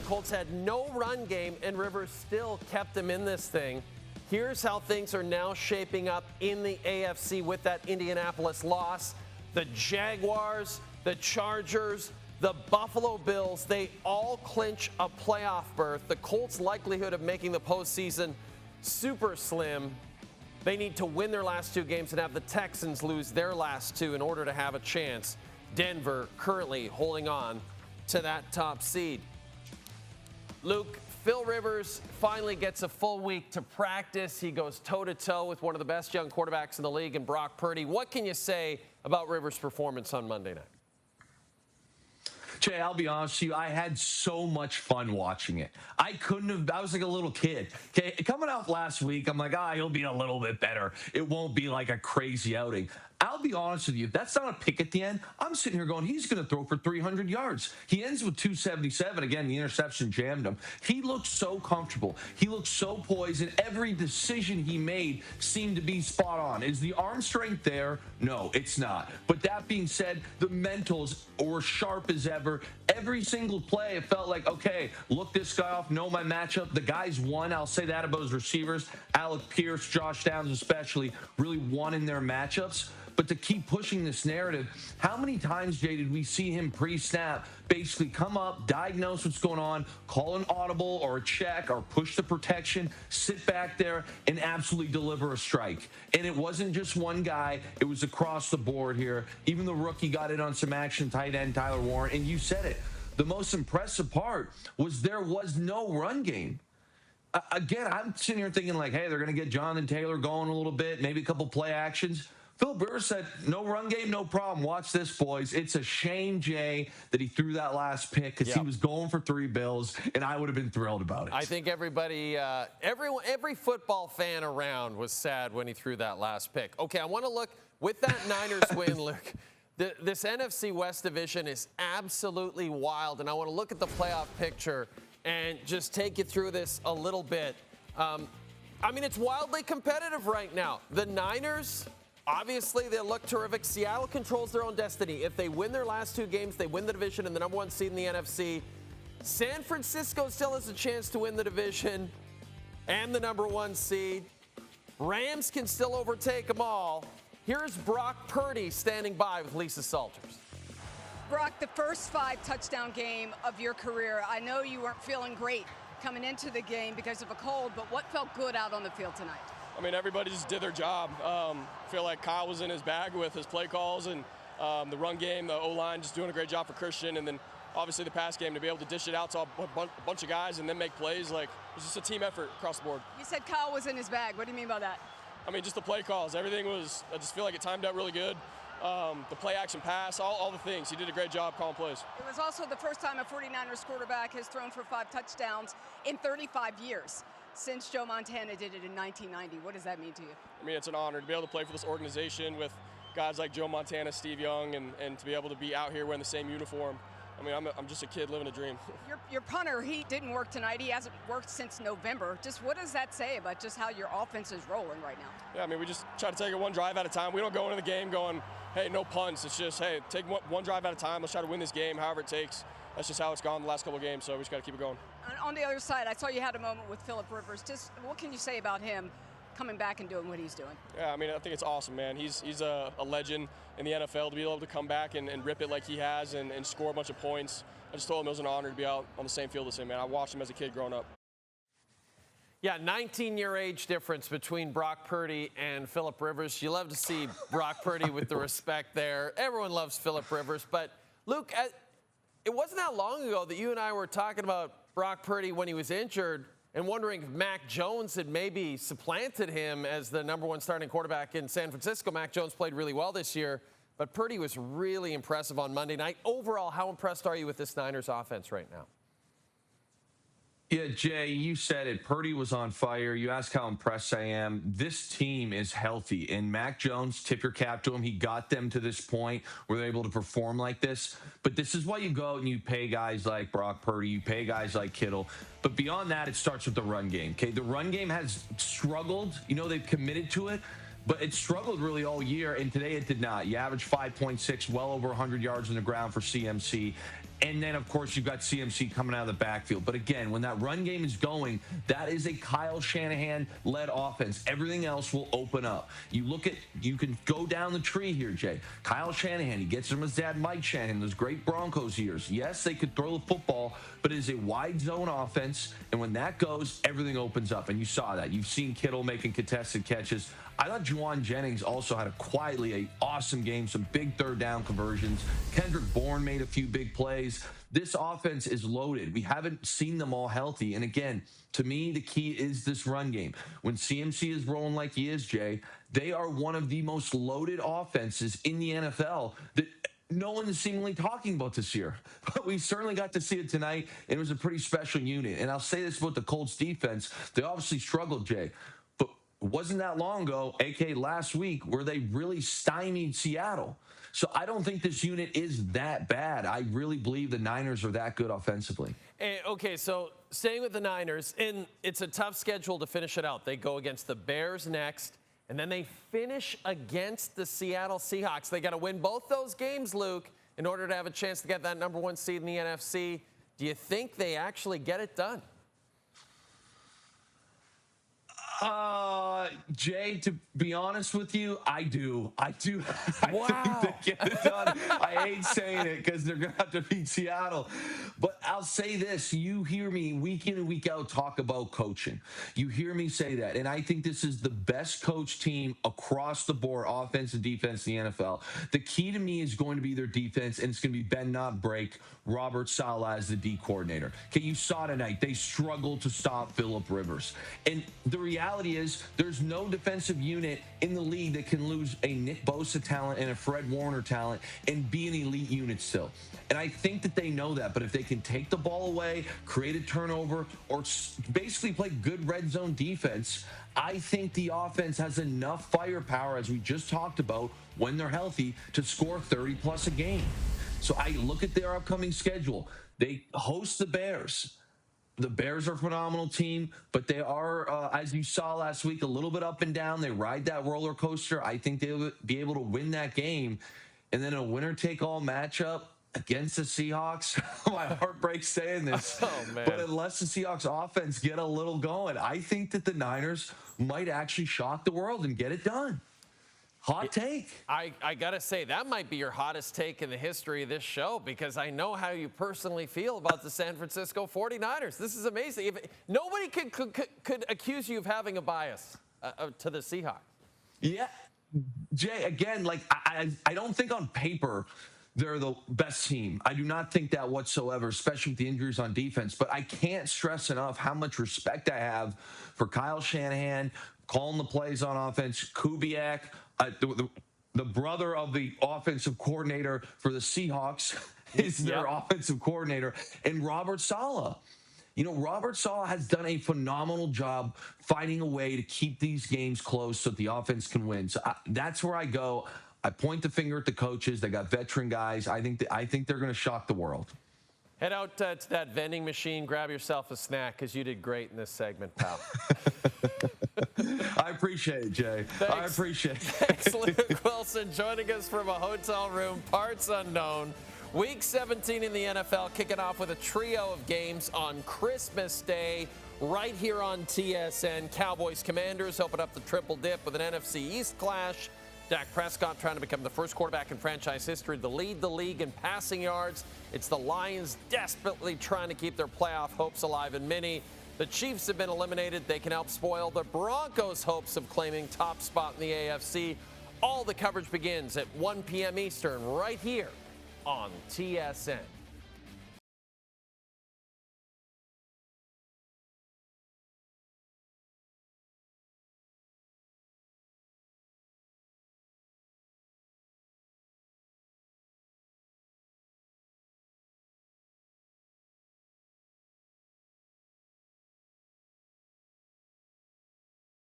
Colts had no run game, and Rivers still kept them in this thing. Here's how things are now shaping up in the AFC with that Indianapolis loss. The Jaguars, the Chargers, the Buffalo Bills, they all clinch a playoff berth. The Colts' likelihood of making the postseason super slim. They need to win their last two games and have the Texans lose their last two in order to have a chance. Denver currently holding on to that top seed. Luke, Phil Rivers finally gets a full week to practice. He goes toe-to-toe with one of the best young quarterbacks in the league in Brock Purdy. What can you say about Rivers' performance on Monday night? Jay, I'll be honest with you. I had so much fun watching it. I was like a little kid. Okay, coming off last week, I'm like, he'll be a little bit better. It won't be like a crazy outing. I'll be honest with you. If that's not a pick at the end, I'm sitting here going, he's going to throw for 300 yards. He ends with 277. Again, the interception jammed him. He looked so comfortable. He looked so poised, and every decision he made seemed to be spot on. Is the arm strength there? No, it's not. But that being said, the mentals were sharp as ever. Every single play, it felt like, okay, look this guy off, know my matchup. The guys won. I'll say that about his receivers. Alec Pierce, Josh Downs especially, really won in their matchups. But to keep pushing this narrative, how many times, Jay, did we see him pre-snap basically come up, diagnose what's going on, call an audible or a check or push the protection, sit back there, and absolutely deliver a strike? And it wasn't just one guy. It was across the board here. Even the rookie got in on some action, tight end Tyler Warren. And you said it. The most impressive part was there was no run game. Again, I'm sitting here thinking like, hey, they're going to get Jonathan Taylor going a little bit, maybe a couple play actions. Philip Rivers said, no run game, no problem. Watch this, boys. It's a shame, Jay, that he threw that last pick because he was going for 3 bills, and I would have been thrilled about it. I think everybody, every football fan around was sad when he threw that last pick. Okay, I want to look, with that Niners win, Luke, this NFC West division is absolutely wild, and I want to look at the playoff picture and just take you through this a little bit. I mean, it's wildly competitive right now. The Niners, obviously, they look terrific. Seattle controls their own destiny. If they win their last 2 games, they win the division and the number 1 seed in the NFC. San Francisco still has a chance to win the division and the number 1 seed. Rams can still overtake them all. Here's Brock Purdy standing by with Lisa Salters. Brock, the first 5 touchdown game of your career, I know you weren't feeling great coming into the game because of a cold, but what felt good out on the field tonight? I mean, everybody just did their job. I feel like Kyle was in his bag with his play calls and the run game, the O-line just doing a great job for Christian, and then obviously the pass game to be able to dish it out to a bunch of guys and then make plays. Like, it was just a team effort across the board. You said Kyle was in his bag. What do you mean by that? I mean, just the play calls. Everything was, I just feel like it timed out really good. The play action pass, all the things. He did a great job calling plays. It was also the first time a 49ers quarterback has thrown for 5 touchdowns in 35 years. Since Joe Montana did it in 1990. What does that mean to you? I mean, it's an honor to be able to play for this organization with guys like Joe Montana, Steve Young, and to be able to be out here wearing the same uniform. I mean, I'm just a kid living a dream. Your punter, he didn't work tonight. He hasn't worked since November. Just what does that say about just how your offense is rolling right now? Yeah, I mean, we just try to take it one drive at a time. We don't go into the game going, hey, no punts. It's just, hey, take one drive at a time. Let's try to win this game however it takes. That's just how it's gone the last couple of games, so we just got to keep it going. On the other side, I saw you had a moment with Philip Rivers. Just what can you say about him coming back and doing what he's doing? Yeah, I mean, I think it's awesome, man. He's a legend in the NFL to be able to come back and rip it like he has and score a bunch of points. I just told him it was an honor to be out on the same field as him, man. I watched him as a kid growing up. Yeah, 19-year age difference between Brock Purdy and Philip Rivers. You love to see Brock Purdy with the respect there. Everyone loves Philip Rivers. But, Luke, it wasn't that long ago that you and I were talking about Brock Purdy when he was injured and wondering if Mac Jones had maybe supplanted him as the number 1 starting quarterback in San Francisco. Mac Jones played really well this year, but Purdy was really impressive on Monday night. Overall, how impressed are you with this Niners offense right now? Yeah, Jay, you said it. Purdy was on fire. You asked how impressed I am. This team is healthy. And Mac Jones, tip your cap to him. He got them to this point where they're able to perform like this. But this is why you go and you pay guys like Brock Purdy. You pay guys like Kittle. But beyond that, it starts with the run game. Okay, the run game has struggled. You know, they've committed to it. But it struggled really all year, and today it did not. You averaged 5.6, well over 100 yards on the ground for CMC. And then, of course, you've got CMC coming out of the backfield. But again, when that run game is going, that is a Kyle Shanahan-led offense. Everything else will open up. You can go down the tree here, Jay. Kyle Shanahan, he gets from his dad, Mike Shanahan, those great Broncos years. Yes, they could throw the football, but it is a wide zone offense. And when that goes, everything opens up. And you saw that. You've seen Kittle making contested catches. I thought Juwan Jennings also had an awesome game, some big third down conversions. Kendrick Bourne made a few big plays. This offense is loaded. We haven't seen them all healthy. And again, to me, the key is this run game. When CMC is rolling like he is, Jay, they are one of the most loaded offenses in the NFL that no one is seemingly talking about this year. But we certainly got to see it tonight, and it was a pretty special unit. And I'll say this about the Colts defense. They obviously struggled, Jay. It wasn't that long ago, aka last week, where they really stymied Seattle. So I don't think this unit is that bad. I really believe the Niners are that good offensively. Okay, so staying with the Niners, and it's a tough schedule to finish it out. They go against the Bears next, and then they finish against the Seattle Seahawks. They got to win both those games, Luke, in order to have a chance to get that number 1 seed in the NFC. Do you think they actually get it done? Jay, to be honest with you, I do. Wow. think they get it done. I hate saying it because they're going to have to beat Seattle. But I'll say this. You hear me week in and week out talk about coaching. You hear me say that. And I think this is the best coach team across the board, offense and defense in the NFL. The key to me is going to be their defense, and it's going to be bend not break. Robert Saleh as the D coordinator. Okay, you saw tonight. They struggled to stop Phillip Rivers. And the reality is there's no defensive unit in the league that can lose a Nick Bosa talent and a Fred Warner talent and be an elite unit still. And I think that they know that. But if they can take the ball away, create a turnover, or basically play good red zone defense, I think the offense has enough firepower, as we just talked about, when they're healthy, to score 30-plus a game. So I look at their upcoming schedule. They host the Bears. The Bears are a phenomenal team, but they are, as you saw last week, a little bit up and down. They ride that roller coaster. I think they'll be able to win that game. And then a winner-take-all matchup against the Seahawks. My heart breaks saying this. Oh, man. But unless the Seahawks offense get a little going, I think that the Niners might actually shock the world and get it done. Hot take. I got to say, that might be your hottest take in the history of this show, because I know how you personally feel about the San Francisco 49ers. This is amazing. Nobody could accuse you of having a bias to the Seahawks. Yeah. Jay, again, I don't think on paper they're the best team. I do not think that whatsoever, especially with the injuries on defense. But I can't stress enough how much respect I have for Kyle Shanahan, calling the plays on offense, Kubiak, the brother of the offensive coordinator for the Seahawks is their offensive coordinator, and Robert Saleh. You know, Robert Saleh has done a phenomenal job finding a way to keep these games close so that the offense can win. So that's where I go. I point the finger at the coaches. They got veteran guys. I think they're going to shock the world. Head out to that vending machine, grab yourself a snack, because you did great in this segment, pal. I appreciate it, Jay. Thanks. I appreciate it. Thanks, Luke Willson, joining us from a hotel room, parts unknown. Week 17 in the NFL, kicking off with a trio of games on Christmas Day, right here on TSN. Cowboys Commanders open up the triple dip with an NFC East clash. Dak Prescott trying to become the first quarterback in franchise history to lead the league in passing yards. It's the Lions desperately trying to keep their playoff hopes alive in mini. The Chiefs have been eliminated. They can help spoil the Broncos' hopes of claiming top spot in the AFC. All the coverage begins at 1 p.m. Eastern right here on TSN.